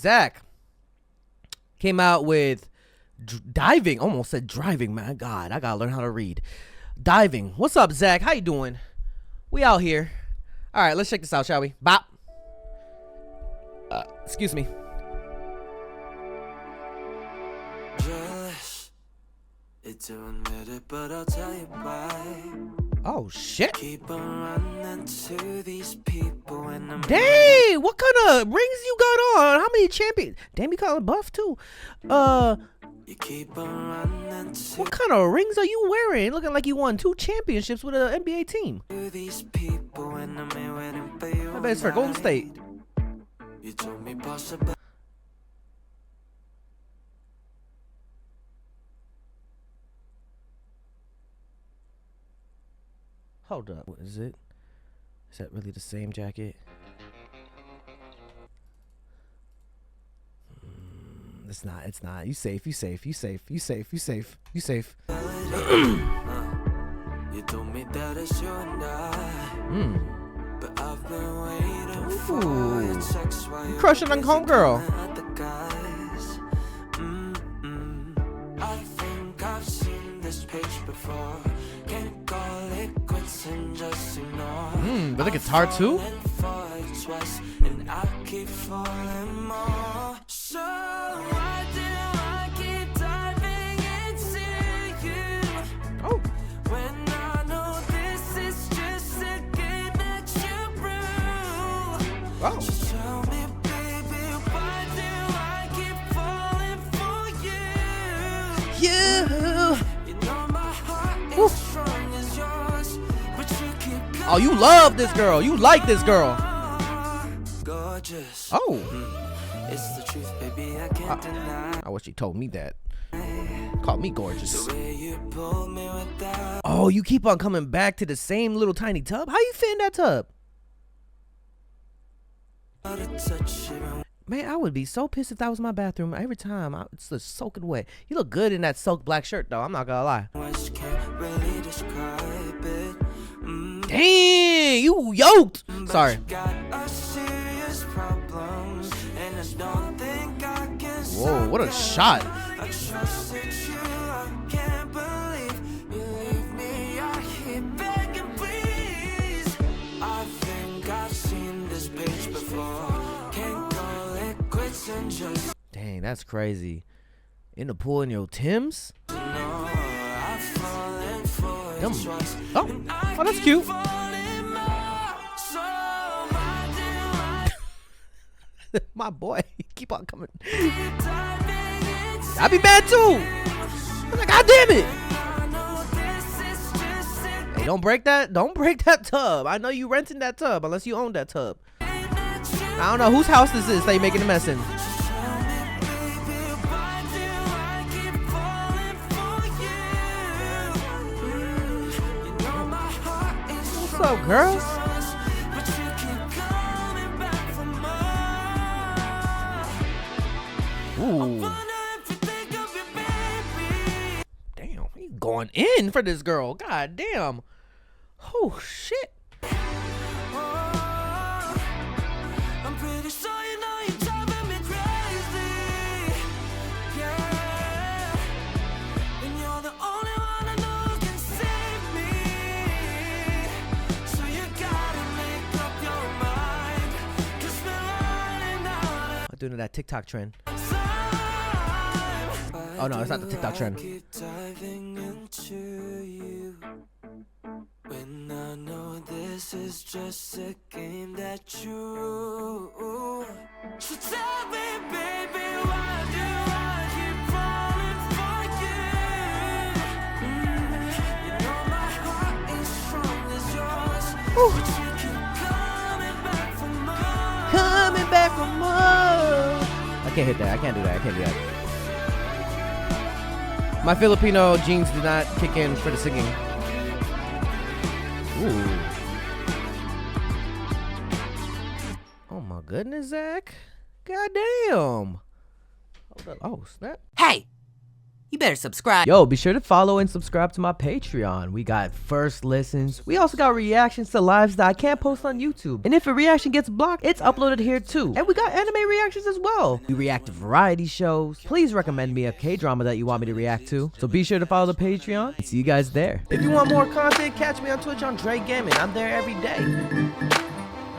Zack came out with diving. Almost said driving, man. God, I gotta learn how to read. Diving. What's up, Zack? How you doing? We out here. All right, let's check this out, shall we? Bop. Excuse me. It's to admit it, but I'll tell you why. Oh shit! Keep on running to these people and I'm dang, what kind of rings you got on? How many champions? Damn, you kind of buff too. You keep on running to what kind of rings are you wearing? Looking like you won 2 championships with an NBA team. these people and I'm here waiting for you. I bet it's for Golden State. You told me possible. Hold up, what is it? Is that really the same jacket? It's not, it's not. You safe, you safe, you safe, you safe, you safe, you safe. You told me that it's you and I. But I've been waiting for your text while you're crushing on homegirl. I think I've seen this page before. Can't call it quits and just ignore. But the guitar too? And I keep falling more. So why do I keep diving into you? Oh. When I know this is just a game that you brew. Oh. Just tell me, baby, why do I keep falling for you? You know my heart is strong as yours, but you keep Oh, you love this girl. You like this girl. gorgeous. Oh. It's the truth, baby, I can't deny. I wish she told me that. Called me gorgeous. The way you pulled me with that. Oh, you keep on coming back to the same little tiny tub? How you fit in that tub? Man, I would be so pissed if that was my bathroom. Every time, it's just soaking wet. You look good in that soaked black shirt, though. I'm not gonna lie. Can't really describe it. Dang, you yoked. Sorry. Got a serious problem, and I don't think I can. Whoa, what a shot. I trusted you, I can't believe you leave me out here begging, please. I think I've seen this page before. Can't call it quits and just. Dang, that's crazy. In the pool in your Timbs? No, I've fallen for Them. it twice. Oh, that's cute. My boy, keep on coming. I'd be mad too. I'm like, God damn it. Hey, don't break that. Don't break that tub. I know you renting that tub unless you own that tub. I don't know whose house this is that you making a mess in. What's up, girls? Ooh. Damn, he going in for this girl. God damn. Oh shit. I'm pretty sure you know you're driving me crazy. Yeah. And you're the only one I know who can save me. So you gotta make up your mind. 'Cause we're running out I'm doing that TikTok trend. of time. Oh no, it's not the TikTok trend. Keep diving into you. When I know this is just a game that you. So tell me, baby, why do I keep falling for you? You know my heart is strong as yours, but you keep coming back for more. Coming back for more. I can't hit that. I can't do that. I can't do that. My Filipino genes did not kick in for the singing. Ooh. Oh my goodness, Zack. God damn. Hold up. Oh, snap. Hey, You better subscribe. Yo, be sure to follow and subscribe to my Patreon. We got first listens. We also got reactions to lives that I can't post on YouTube. And if a reaction gets blocked, it's uploaded here too. And we got anime reactions as well. We react to variety shows. Please recommend me a K-drama that you want me to react to. So be sure to follow the Patreon and see you guys there. If you want more content, catch me on Twitch on JREAMERS. I'm there every day.